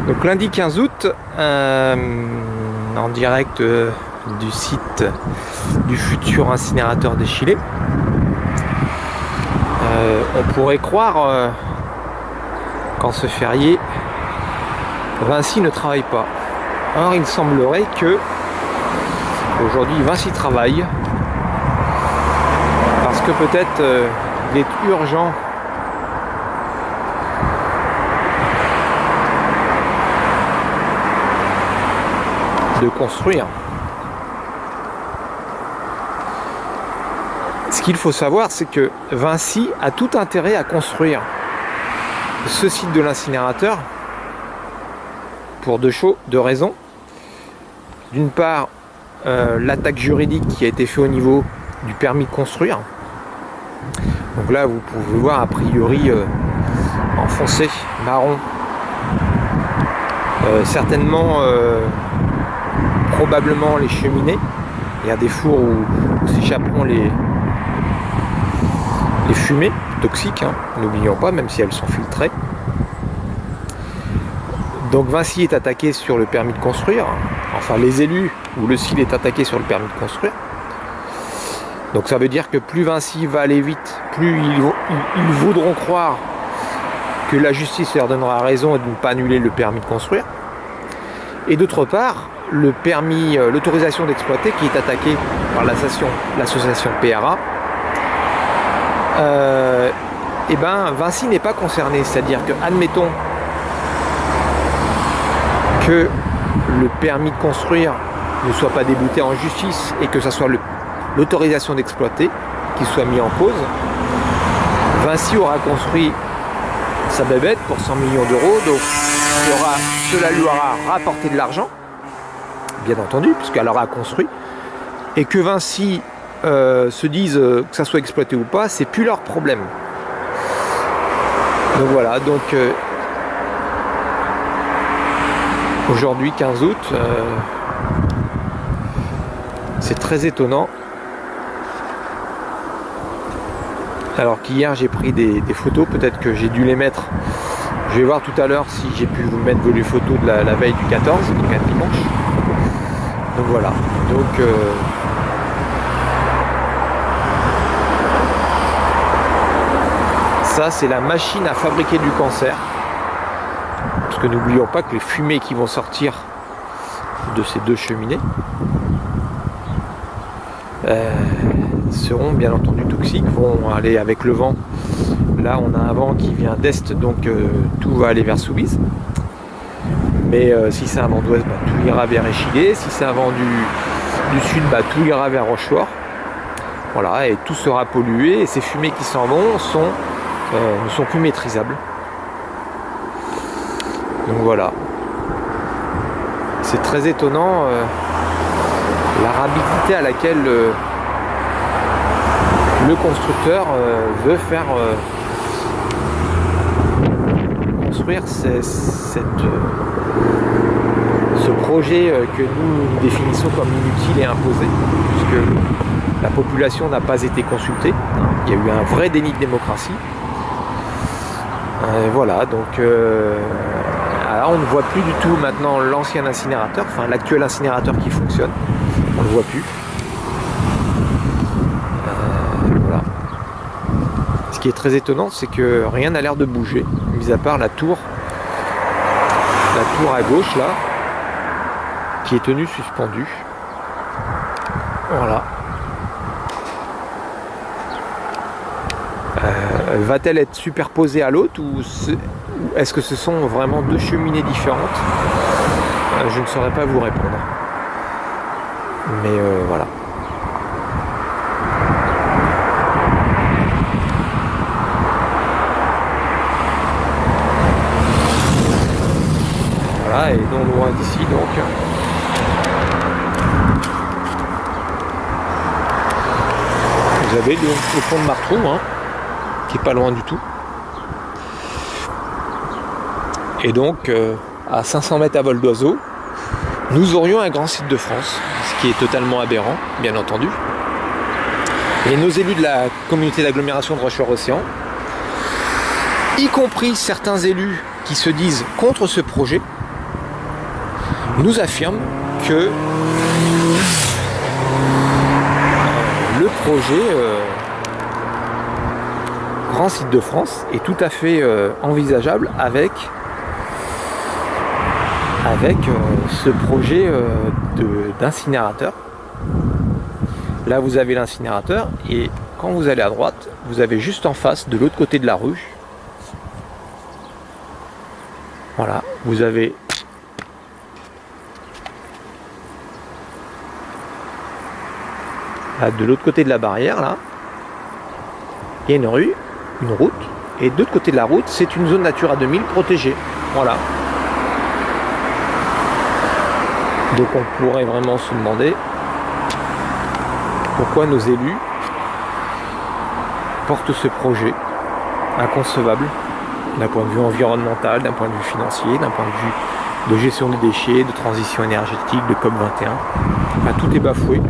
Donc lundi 15 août, en direct du site du futur incinérateur d'Échillé. On pourrait croire qu'en ce férié, Vinci ne travaille pas. Or, il semblerait que aujourd'hui Vinci travaille parce que peut-être il est urgent de construire. Ce qu'il faut savoir, c'est que Vinci a tout intérêt à construire ce site de l'incinérateur pour deux raisons. D'une part, l'attaque juridique qui a été faite au niveau du permis de construire. Donc là, vous pouvez voir a priori en foncé, marron. Certainement, probablement les cheminées. Il y a des fours où s'échapperont les fumées toxiques, hein, n'oublions pas, même si elles sont filtrées. Donc Vinci est attaqué sur le permis de construire, enfin les élus ou le site est attaqué sur le permis de construire. Donc ça veut dire que plus Vinci va aller vite, plus ils voudront croire que la justice leur donnera raison et de ne pas annuler le permis de construire. Et d'autre part, le permis, l'autorisation d'exploiter qui est attaquée par l'association PRA, et ben Vinci n'est pas concerné, c'est-à-dire que admettons que le permis de construire ne soit pas débouté en justice et que ce soit l'autorisation d'exploiter qui soit mis en cause, Vinci aura construit sa bébête pour 100 millions d'euros, donc cela lui aura rapporté de l'argent, bien entendu, puisqu'elle aura construit, et que Vinci se disent que ça soit exploité ou pas, c'est plus leur problème. Donc voilà, donc aujourd'hui 15 août, c'est très étonnant. Alors qu'hier j'ai pris des photos, peut-être que j'ai dû les mettre. Je vais voir tout à l'heure si j'ai pu vous mettre les photos de la veille du 14, donc un dimanche. Donc voilà, donc ça c'est la machine à fabriquer du cancer. Parce que n'oublions pas que les fumées qui vont sortir de ces deux cheminées seront bien entendu toxiques, vont aller avec le vent. Là on a un vent qui vient d'est, donc tout va aller vers Soubise. Mais si c'est un vent d'ouest, bah, tout ira vers Échillé. Si c'est un vent du sud, bah, tout ira vers Rochefort. Voilà, et tout sera pollué. Et ces fumées qui s'en vont ne sont plus maîtrisables. Donc voilà. C'est très étonnant la rapidité à laquelle le constructeur veut faire construire ce projet que nous définissons comme inutile et imposé, puisque la population n'a pas été consultée. Il y a eu un vrai déni de démocratie. Voilà, donc alors on ne voit plus du tout maintenant l'ancien incinérateur, enfin l'actuel incinérateur qui fonctionne, on ne le voit plus. Voilà. Ce qui est très étonnant, c'est que rien n'a l'air de bouger, mis à part la tour à gauche là, qui est tenue suspendue. Voilà. Va-t-elle être superposée à l'autre ou est-ce que ce sont vraiment deux cheminées différentes? Je ne saurais pas vous répondre. Mais voilà. Voilà, et non loin d'ici donc. Vous avez le pont de Martrou, hein, qui est pas loin du tout. Et donc, à 500 mètres à vol d'oiseau, nous aurions un grand site de France, ce qui est totalement aberrant, bien entendu. Et nos élus de la communauté d'agglomération de Rochefort-Océan, y compris certains élus qui se disent contre ce projet, nous affirme que le projet Grand Site de France est tout à fait envisageable avec ce projet d'incinérateur. Là vous avez l'incinérateur et quand vous allez à droite, vous avez juste en face, de l'autre côté de la rue, voilà, vous avez là, de l'autre côté de la barrière, là, il y a une rue, une route, et de l'autre côté de la route, c'est une zone Natura 2000 protégée. Voilà. Donc on pourrait vraiment se demander pourquoi nos élus portent ce projet inconcevable d'un point de vue environnemental, d'un point de vue financier, d'un point de vue de gestion des déchets, de transition énergétique, de COP21. Enfin, tout est bafoué.